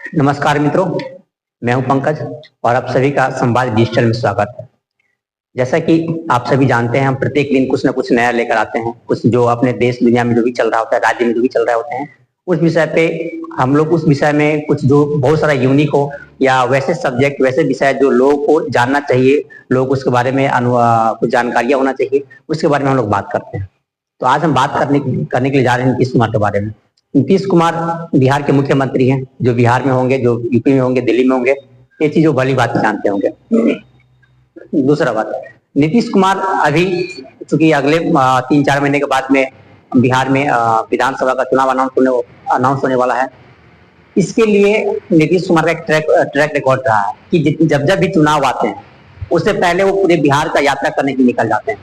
नमस्कार मित्रों, मैं हूं पंकज और आप सभी का संवाद डिजिटल में स्वागत है। जैसा कि आप सभी जानते हैं, हम प्रत्येक दिन कुछ न कुछ नया लेकर आते हैं। कुछ जो अपने देश दुनिया में जो भी चल रहा होता है, राज्य में जो भी चल रहा होते हैं, उस विषय पे हम लोग उस विषय में कुछ जो बहुत सारा यूनिक हो या वैसे सब्जेक्ट वैसे विषय जो लोगों को जानना चाहिए, लोग उसके बारे में कुछ जानकारियां होना चाहिए, उसके बारे में हम लोग बात करते हैं। तो आज हम बात करने के लिए जा रहे हैं नीतीश कुमार के बारे में। नीतीश कुमार बिहार के मुख्यमंत्री हैं, जो बिहार में होंगे, जो यूपी में होंगे, दिल्ली में होंगे, ये चीज भली बात जानते होंगे। दूसरा बात, नीतीश कुमार अभी चूंकि अगले 3-4 महीने के बाद में बिहार में विधानसभा का चुनाव अनाउंस होने वाला है। इसके लिए नीतीश कुमार का एक ट्रैक रिकॉर्ड रहा है कि जब जब भी चुनाव आते हैं उससे पहले वो पूरे बिहार का यात्रा करने के लिए निकल जाते हैं।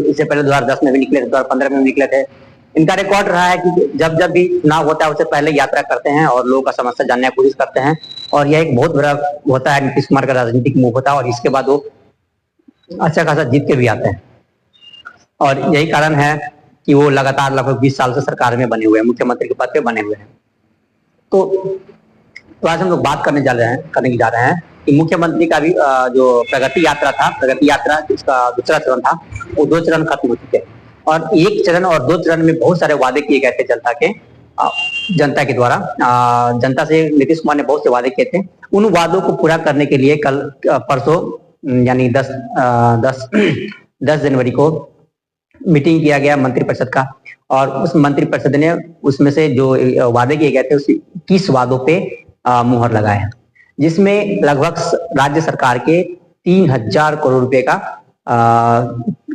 इससे पहले 2010 में भी निकले थे, 2015 में भी निकले थे। इनका रिकॉर्ड रहा है कि जब जब भी चुनाव होता है उससे पहले यात्रा करते हैं और लोगों का समस्या जानने की कोशिश करते हैं। और यह एक बहुत बड़ा होता है, नीतीश कुमार का राजनीतिक मूव होता है और इसके बाद वो अच्छा खासा जीत के भी आते हैं। और यही कारण है कि वो लगातार लगभग 20 साल से सरकार में बने हुए हैं, मुख्यमंत्री के पद पे बने हुए हैं। तो आज हम लोग बात करने जा रहे हैं कि मुख्यमंत्री का भी जो प्रगति यात्रा था, प्रगति यात्रा जिसका दूसरा चरण था, वो 2 चरण खत्म हो चुके हैं और 1 चरण और 2 चरण में बहुत सारे वादे किए गए थे जनता के द्वारा। जनता से नीतीश कुमार ने बहुत से वादे किए थे। उन वादों को पूरा करने के लिए कल परसों यानी 10 जनवरी को मीटिंग किया गया मंत्रिपरिषद का और उस मंत्रिपरिषद ने उसमें से जो वादे किए गए थे उस 21 वादों पे मुहर लगाए हैं, जिसमें लगभग राज्य सरकार के 3000 करोड़ रुपए का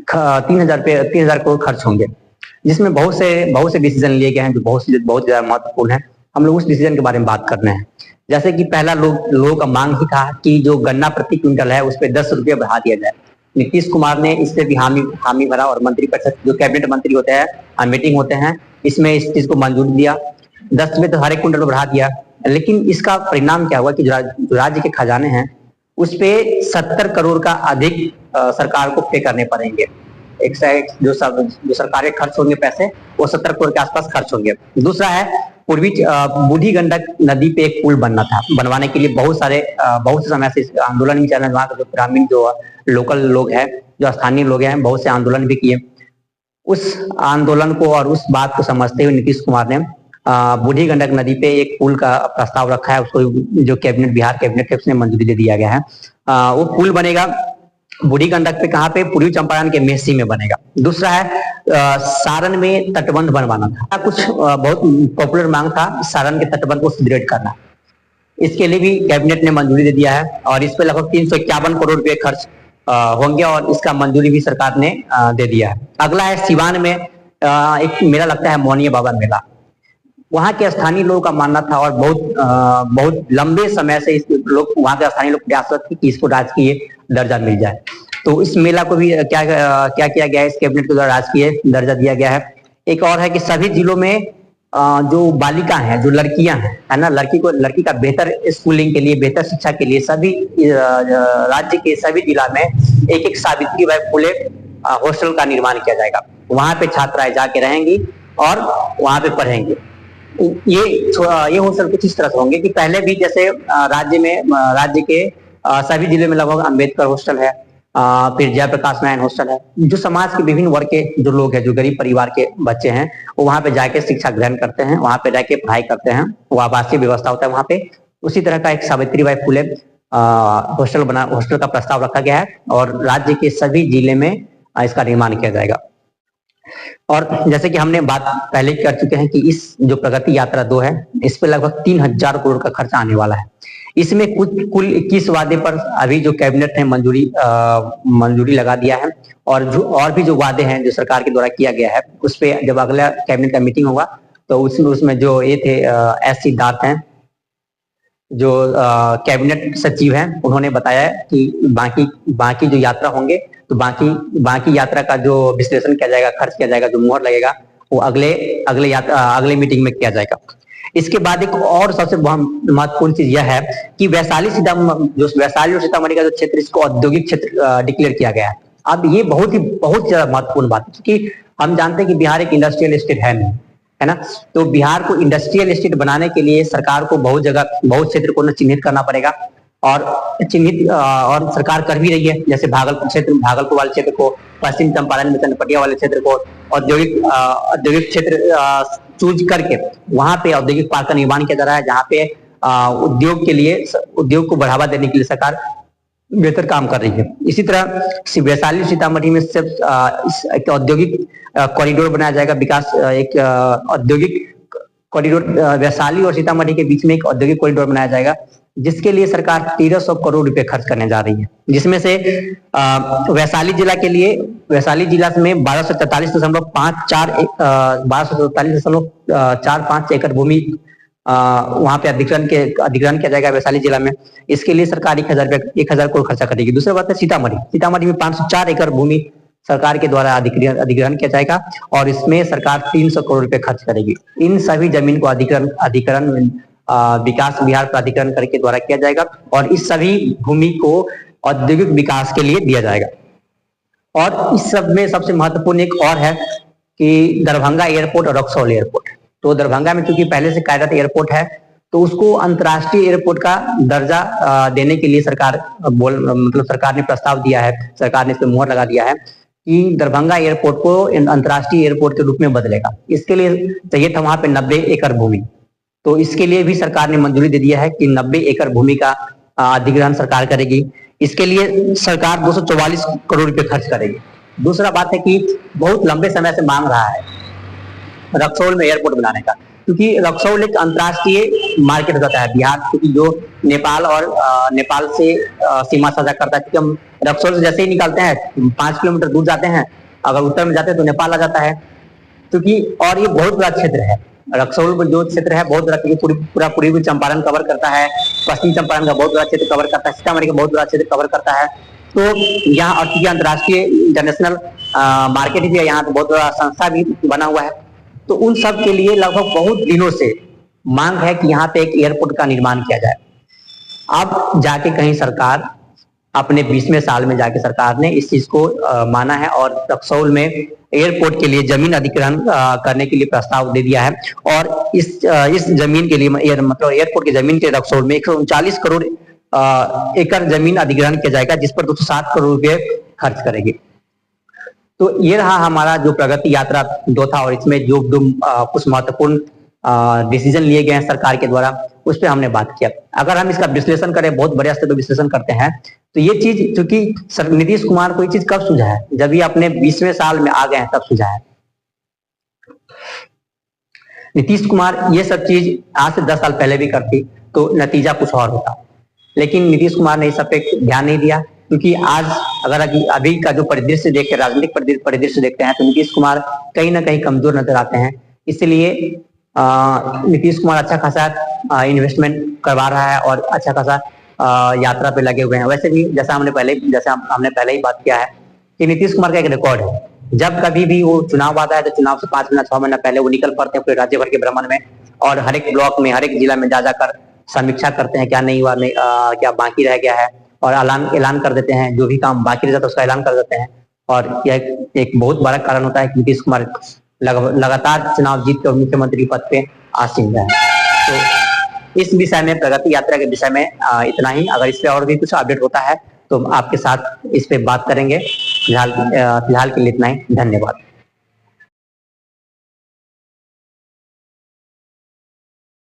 3000 करोड़ खर्च होंगे, जिसमें बहुत से डिसीजन लिए गए हैं जो बहुत ज्यादा महत्वपूर्ण है। हम लोग उस डिसीजन के बारे में बात करने हैं। जैसे कि पहला लोगों का मांग ही था कि जो गन्ना प्रति क्विंटल है उस पर 10 रुपये बढ़ा दिया जाए। नीतीश कुमार ने इससे भी हामी भरा और मंत्रिपरिषद जो कैबिनेट मंत्री होते हैं, मीटिंग होते हैं, इसमें इस चीज को मंजूरी दिया। 10 रुपये तो हर एक क्विंटल बढ़ा दिया, लेकिन इसका परिणाम क्या हुआ कि जो राज्य के खजाने हैं उस पे 70 करोड़ का अधिक सरकार को पे करने पड़ेंगे। जो सरकारी खर्च होंगे पैसे वो 70 करोड़ के आसपास खर्च होंगे। दूसरा है पूर्वी बूढ़ी गंडक नदी पे एक पुल बनना था, बनवाने के लिए बहुत से समय से आंदोलन भी चल रहा है। वहाँ का जो ग्रामीण जो लोकल लोग हैं, जो स्थानीय लोग हैं, बहुत से आंदोलन भी किए। उस आंदोलन को और उस बात को समझते हुए नीतीश कुमार ने बूढ़ी गंडक नदी पे एक पुल का प्रस्ताव रखा है। उसको जो बिहार कैबिनेट है उसने मंजूरी दे दिया गया है। वो पुल बनेगा बूढ़ी गंडक पे, कहाँ पे? पूर्वी चंपारण के मेसी में बनेगा। दूसरा है सारण में तटबंध बनवाना था। कुछ बहुत पॉपुलर मांग था सारण के तटबंध को सुदृढ़ करना। इसके लिए भी कैबिनेट ने मंजूरी दे दिया है और इस पे लगभग 351 करोड़ रुपए खर्च होंगे और इसका मंजूरी भी सरकार ने दे दिया है। अगला है सिवान में एक मेला लगता है, मोहनिया बाबा मेला। वहाँ के स्थानीय लोगों का मानना था और बहुत लंबे समय से वहाँ के स्थानीय लोग प्रयासरत थे कि इसको राजकीय दर्जा मिल जाए। तो इस मेला को भी क्या किया गया है, इस कैबिनेट के द्वारा राजकीय दर्जा दिया गया है। एक और है कि सभी जिलों में जो बालिका हैं, जो लड़कियां हैं, है ना, लड़की का बेहतर स्कूलिंग के लिए, बेहतर शिक्षा के लिए सभी राज्य के सभी जिला में एक सावित्रीबाई फुले हॉस्टल का निर्माण किया जाएगा। वहां पे छात्राएं जाके रहेंगी और वहां पे पढ़ेंगे। ये हॉस्टल कुछ इस तरह से होंगे कि पहले भी जैसे राज्य के सभी जिले में लगभग अंबेडकर हॉस्टल है, फिर जयप्रकाश नारायण हॉस्टल है। जो समाज के विभिन्न वर्ग के जो लोग हैं, जो गरीब परिवार के बच्चे हैं, वो वहां पे जाके शिक्षा ग्रहण करते हैं, वहां पे जाके पढ़ाई करते हैं। वो आवासीय व्यवस्था होता है वहां पे। उसी तरह का एक सावित्रीबाई फुले हॉस्टल का प्रस्ताव रखा गया है और राज्य के सभी जिले में इसका निर्माण किया जाएगा। और जैसे कि हमने बात पहले कर चुके हैं कि इस जो प्रगति यात्रा 2 है, इस पे लगभग 3000 करोड़ का खर्च आने वाला है। इसमें कुल 21 वादे पर अभी जो कैबिनेट ने मंजूरी लगा दिया है और भी जो वादे हैं जो सरकार के द्वारा किया गया है, उस पे जब अगला कैबिनेट का मीटिंग होगा तो उसमें जो ये थे एस सिद्धार्थ हैं, जो कैबिनेट सचिव हैं, उन्होंने बताया कि बाकी जो यात्रा होंगे तो बाकी यात्रा का जो विश्लेषण किया जाएगा, खर्च किया जाएगा, जो मुहर लगेगा वो अगले मीटिंग में किया जाएगा। इसके बाद एक और सबसे महत्वपूर्ण चीज यह है कि वैशाली और सीतामढ़ी का जो क्षेत्र, इसको औद्योगिक क्षेत्र डिक्लेयर किया गया है। अब ये बहुत ज्यादा महत्वपूर्ण बात है क्योंकि हम जानते हैं कि बिहार एक इंडस्ट्रियल स्टेट है नहीं, है ना। तो बिहार को इंडस्ट्रियल स्टेट बनाने के लिए सरकार को बहुत जगह, बहुत क्षेत्र को चिन्हित करना पड़ेगा, और चिन्हित और सरकार कर भी रही है। जैसे भागलपुर क्षेत्र, भागलपुर वाले क्षेत्र को, पश्चिम चंपारण में चनपटिया वाले क्षेत्र को औद्योगिक क्षेत्र चूज करके वहां पे औद्योगिक पार्क का निर्माण किया जा रहा है, जहाँ पे उद्योग के लिए, उद्योग को बढ़ावा देने के लिए सरकार बेहतर काम कर रही है। इसी तरह वैशाली सीतामढ़ी में सिर्फ एक औद्योगिक कॉरिडोर बनाया जाएगा, विकास एक औद्योगिक कॉरिडोर, वैशाली और सीतामढ़ी के बीच में एक औद्योगिक कॉरिडोर बनाया जाएगा, जिसके लिए सरकार 1300 करोड़ रुपए खर्च करने जा रही है। जिसमें से वैशाली जिला के लिए, वैशाली जिला में 1244.45 एकड़ भूमि वहां पे अधिग्रहण किया जाएगा वैशाली जिला में। इसके लिए सरकार 1000 करोड़ खर्चा करेगी। दूसरी बात है सीतामढ़ी में 504 एकड़ भूमि सरकार के द्वारा अधिग्रहण किया जाएगा, और इसमें सरकार 300 करोड़ रुपए खर्च करेगी। इन सभी जमीन को अधिग्रहण विकास बिहार प्राधिकरण करके द्वारा किया जाएगा, और इस सभी भूमि को औद्योगिक विकास के लिए दिया जाएगा। और इस सब में सबसे महत्वपूर्ण एक और है कि दरभंगा एयरपोर्ट और रक्सौल एयरपोर्ट। तो दरभंगा में चूंकि पहले से कार्यरत एयरपोर्ट है, तो उसको अंतर्राष्ट्रीय एयरपोर्ट का दर्जा देने के लिए सरकार ने प्रस्ताव दिया है, सरकार ने इस पर मुहर लगा दिया है कि दरभंगा एयरपोर्ट को अंतर्राष्ट्रीय एयरपोर्ट के रूप में बदलेगा। इसके लिए चाहिए था वहां पे 90 एकड़ भूमि, तो इसके लिए भी सरकार ने मंजूरी दे दिया है कि 90 एकड़ भूमि का अधिग्रहण सरकार करेगी। इसके लिए सरकार 244 करोड़ रुपए खर्च करेगी। दूसरा बात है कि बहुत लंबे समय से मांग रहा है रक्सौल में एयरपोर्ट बनाने का, क्योंकि रक्सौल एक अंतर्राष्ट्रीय मार्केट हो जाता है बिहार, क्योंकि जो नेपाल से सीमा साझा करता है। क्योंकि हम रक्सौल से जैसे ही निकलते हैं 5 किलोमीटर दूर जाते हैं, अगर उत्तर में जाते हैं तो नेपाल आ जाता है, क्योंकि और ये बहुत बड़ा क्षेत्र है। रक्सौल में जो क्षेत्र है बहुत बड़ा, पूरा पूर्वी चंपारण कवर करता है, पश्चिम चंपारण का बहुत बड़ा क्षेत्र कवर करता है, सीतामढ़ी का बहुत बड़ा क्षेत्र कवर करता है। तो यहाँ और अंतर्राष्ट्रीय इंटरनेशनल मार्केट भी है, यहाँ पे बहुत बड़ा संस्था भी बना हुआ है। तो उन सब के लिए लगभग बहुत दिनों से मांग है कि यहाँ पे एक एयरपोर्ट का निर्माण किया जाए। अब जाके कहीं सरकार अपने 20वें साल में जाके सरकार ने इस चीज को माना है, और रक्सौल में एयरपोर्ट के लिए जमीन अधिग्रहण करने के लिए प्रस्ताव दे दिया है। और इस जमीन के लिए मतलब एयरपोर्ट की जमीन के रक्सौल में 139 करोड़ एकड़ जमीन अधिग्रहण किया जाएगा, जिस पर 260 करोड़ रुपए खर्च करेगी। तो ये रहा हमारा जो प्रगति यात्रा 2 था, और इसमें जो कुछ महत्वपूर्ण डिसीजन लिए गए हैं सरकार के द्वारा, उस पर हमने बात किया। अगर हम इसका विश्लेषण करें, बहुत बड़े स्तर पर विश्लेषण करते हैं, तो ये चीज क्योंकि नीतीश कुमार को ये चीज कब सूझा है, जब ये अपने 20वें साल में आ गए हैं तब सूझा है। नीतीश कुमार ये सब चीज आज से 10 साल पहले भी करती तो नतीजा कुछ और होता, लेकिन नीतीश कुमार ने इस सब पे ध्यान नहीं दिया। क्योंकि आज अगर अभी का जो परिदृश्य देखते हैं, राजनीतिक परिदृश्य देखते हैं, तो नीतीश कुमार कहीं ना कहीं कमजोर नजर आते हैं। इसलिए नीतीश कुमार अच्छा खासा इन्वेस्टमेंट करवा रहा है और अच्छा खासा यात्रा पे लगे हुए हैं। वैसे भी जैसा हमने पहले ही बात किया है कि नीतीश कुमार का एक रिकॉर्ड है, जब कभी भी वो चुनाव आता है तो चुनाव से 5 महीना 6 महीना पहले वो निकल पड़ते हैं पूरे राज्य भर के भ्रमण में, और हर एक ब्लॉक में, हर एक जिला में जा जाकर समीक्षा करते हैं, क्या नहीं हुआ, क्या बाकी रह गया है, और ऐलान कर देते हैं। जो भी काम बाकी रह जाता है उसका ऐलान कर देते हैं। और यह एक बहुत बड़ा कारण होता है कि नीतीश कुमार लगातार चुनाव जीत कर मुख्यमंत्री पद पे आसीन है। तो इस विषय में, प्रगति यात्रा के विषय में इतना ही। अगर इस पे और भी कुछ अपडेट होता है तो आपके साथ इस पे बात करेंगे। फिलहाल के लिए इतना ही। धन्यवाद।